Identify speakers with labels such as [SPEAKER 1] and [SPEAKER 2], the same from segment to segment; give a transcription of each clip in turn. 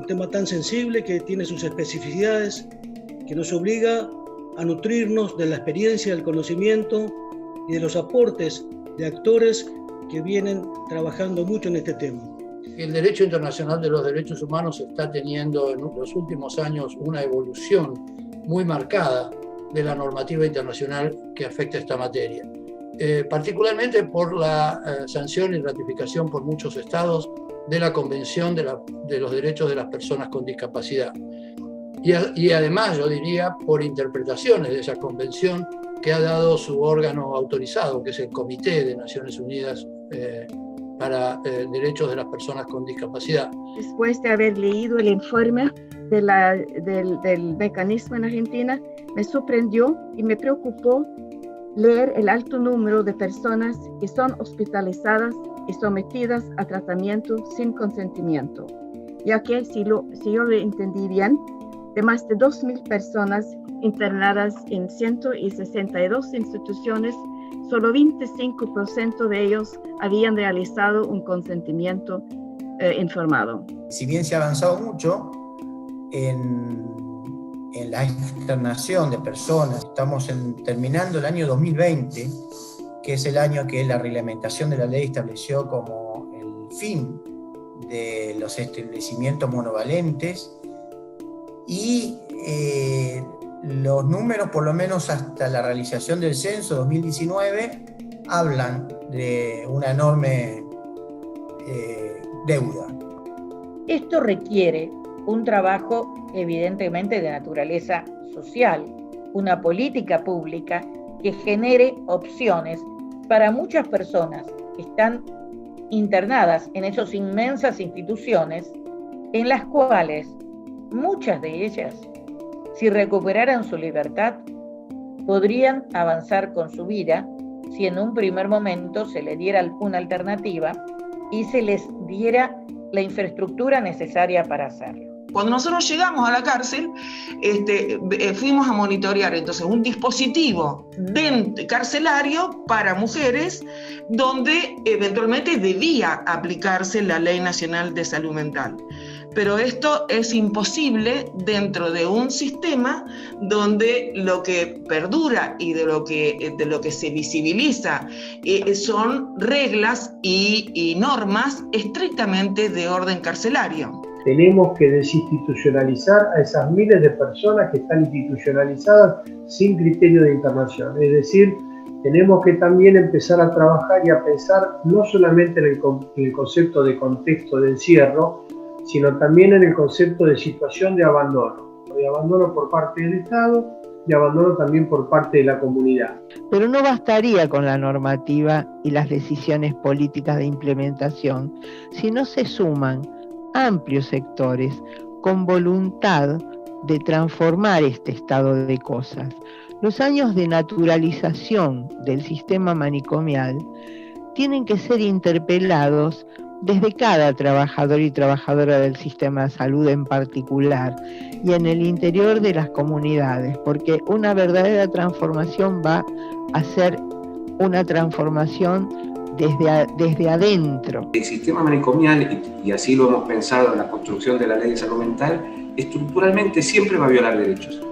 [SPEAKER 1] un tema tan sensible que tiene sus especificidades, que nos obliga a nutrirnos de la experiencia, del conocimiento y de los aportes de actores que vienen trabajando mucho en este tema.
[SPEAKER 2] El derecho internacional de los derechos humanos está teniendo en los últimos años una evolución muy marcada de la normativa internacional que afecta a esta materia, particularmente por la sanción y ratificación por muchos estados de la Convención de los Derechos de las Personas con Discapacidad. Y además, yo diría, por interpretaciones de esa convención que ha dado su órgano autorizado, que es el Comité de Naciones Unidas para Derechos de las Personas con Discapacidad.
[SPEAKER 3] Después de haber leído el informe del mecanismo en Argentina, me sorprendió y me preocupó leer el alto número de personas que son hospitalizadas y sometidas a tratamiento sin consentimiento, ya que, si yo lo entendí bien, de más de 2.000 personas internadas en 162 instituciones, solo 25% de ellos habían realizado un consentimiento informado.
[SPEAKER 4] Si bien se ha avanzado mucho en la internación de personas, estamos terminando el año 2020, que es el año que la reglamentación de la ley estableció como el fin de los establecimientos monovalentes, y los números, por lo menos hasta la realización del censo 2019, hablan de una enorme deuda.
[SPEAKER 5] Esto requiere un trabajo evidentemente de naturaleza social, una política pública que genere opciones para muchas personas que están internadas en esas inmensas instituciones, en las cuales muchas de ellas, si recuperaran su libertad, podrían avanzar con su vida si en un primer momento se les diera una alternativa y se les diera la infraestructura necesaria para hacerlo.
[SPEAKER 6] Cuando nosotros llegamos a la cárcel, fuimos a monitorear entonces un dispositivo carcelario para mujeres donde eventualmente debía aplicarse la Ley Nacional de Salud Mental. Pero esto es imposible dentro de un sistema donde lo que perdura y de lo que se visibiliza son reglas y normas estrictamente de orden carcelario.
[SPEAKER 7] Tenemos que desinstitucionalizar a esas miles de personas que están institucionalizadas sin criterio de internación. Es decir, tenemos que también empezar a trabajar y a pensar no solamente en el concepto de contexto de encierro, sino también en el concepto de situación de abandono por parte del Estado y abandono también por parte de la comunidad.
[SPEAKER 8] Pero no bastaría con la normativa y las decisiones políticas de implementación si no se suman amplios sectores con voluntad de transformar este estado de cosas. Los años de naturalización del sistema manicomial tienen que ser interpelados desde cada trabajador y trabajadora del sistema de salud en particular y en el interior de las comunidades, porque una verdadera transformación va a ser una transformación desde adentro.
[SPEAKER 9] El sistema manicomial, y así lo hemos pensado en la construcción de la Ley de Salud Mental, estructuralmente siempre va a violar derechos.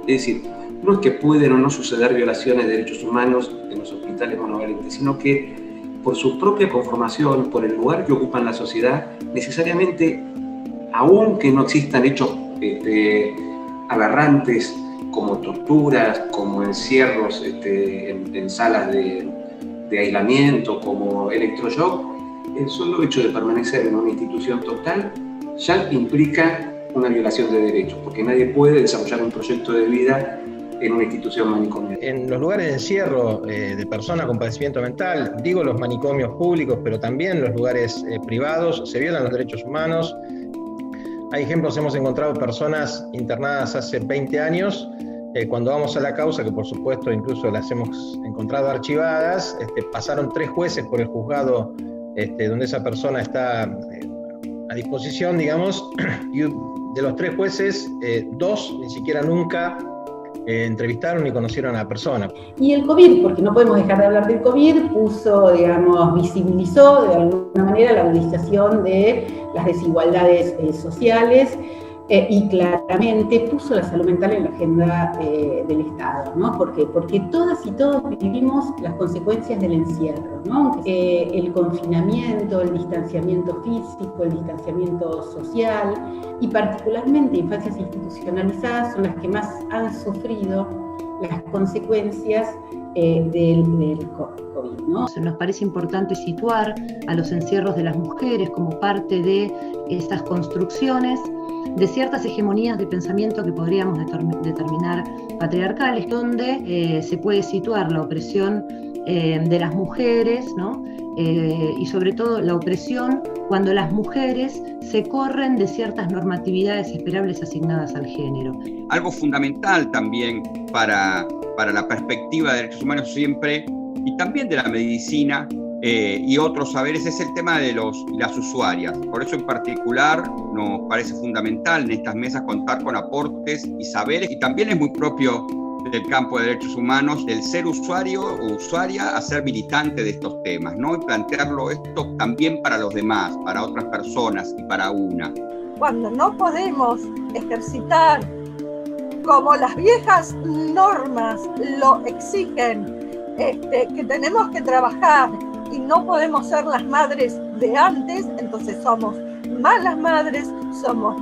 [SPEAKER 9] Es decir, no es que pueden o no suceder violaciones de derechos humanos en los hospitales monovalentes, sino que por su propia conformación, por el lugar que ocupan en la sociedad, necesariamente, aunque no existan hechos aberrantes como torturas, como encierros en salas de aislamiento, como electroshock, el solo hecho de permanecer en una institución total ya implica una violación de derechos, porque nadie puede desarrollar un proyecto de vida en una institución manicomial.
[SPEAKER 10] En los lugares de encierro de personas con padecimiento mental, digo los manicomios públicos, pero también los lugares privados, se violan los derechos humanos. Hay ejemplos, hemos encontrado personas internadas hace 20 años, cuando vamos a la causa, que por supuesto incluso las hemos encontrado archivadas, pasaron 3 jueces por el juzgado donde esa persona está a disposición, digamos, y de los 3 jueces, 2 ni siquiera nunca entrevistaron y conocieron a la persona.
[SPEAKER 11] Y el COVID, porque no podemos dejar de hablar del COVID, visibilizó de alguna manera la utilización de las desigualdades sociales, y claramente puso la salud mental en la agenda del Estado, ¿no? Porque todas y todos vivimos las consecuencias del encierro, ¿no? El confinamiento, el distanciamiento físico, el distanciamiento social, y particularmente infancias institucionalizadas son las que más han sufrido las consecuencias del COVID, ¿no?
[SPEAKER 12] Nos parece importante situar a los encierros de las mujeres como parte de esas construcciones de ciertas hegemonías de pensamiento que podríamos determinar patriarcales, donde se puede situar la opresión de las mujeres, ¿no? Y sobre todo la opresión cuando las mujeres se corren de ciertas normatividades esperables asignadas al género.
[SPEAKER 13] Algo fundamental también para la perspectiva de derechos humanos siempre, y también de la medicina y otros saberes, es el tema de las usuarias. Por eso en particular nos parece fundamental en estas mesas contar con aportes y saberes, y también es muy propio del campo de derechos humanos, del ser usuario o usuaria a ser militante de estos temas, ¿no? Y plantearlo esto también para los demás, para otras personas y para una.
[SPEAKER 14] Cuando no podemos ejercitar como las viejas normas lo exigen, que tenemos que trabajar y no podemos ser las madres de antes, entonces somos malas madres, somos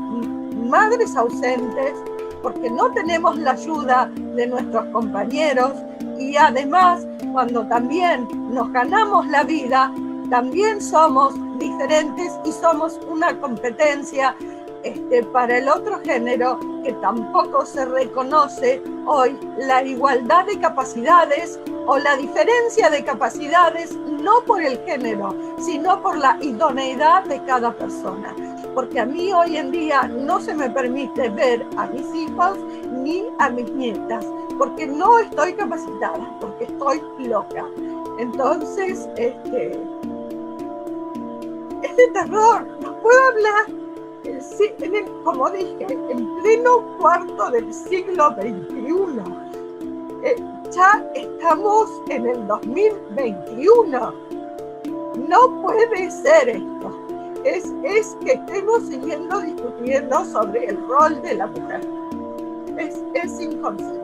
[SPEAKER 14] madres ausentes, porque no tenemos la ayuda de nuestros compañeros, y además cuando también nos ganamos la vida, también somos diferentes y somos una competencia para el otro género, que tampoco se reconoce hoy la igualdad de capacidades o la diferencia de capacidades, no por el género, sino por la idoneidad de cada persona. Porque a mí hoy en día no se me permite ver a mis hijos ni a mis nietas, porque no estoy capacitada, porque estoy loca. Entonces, es de terror, no puedo hablar. Como dije, en pleno cuarto del siglo XXI. Ya estamos en el 2021. No puede ser esto. Es que estemos siguiendo discutiendo sobre el rol de la mujer. Es inconcebible.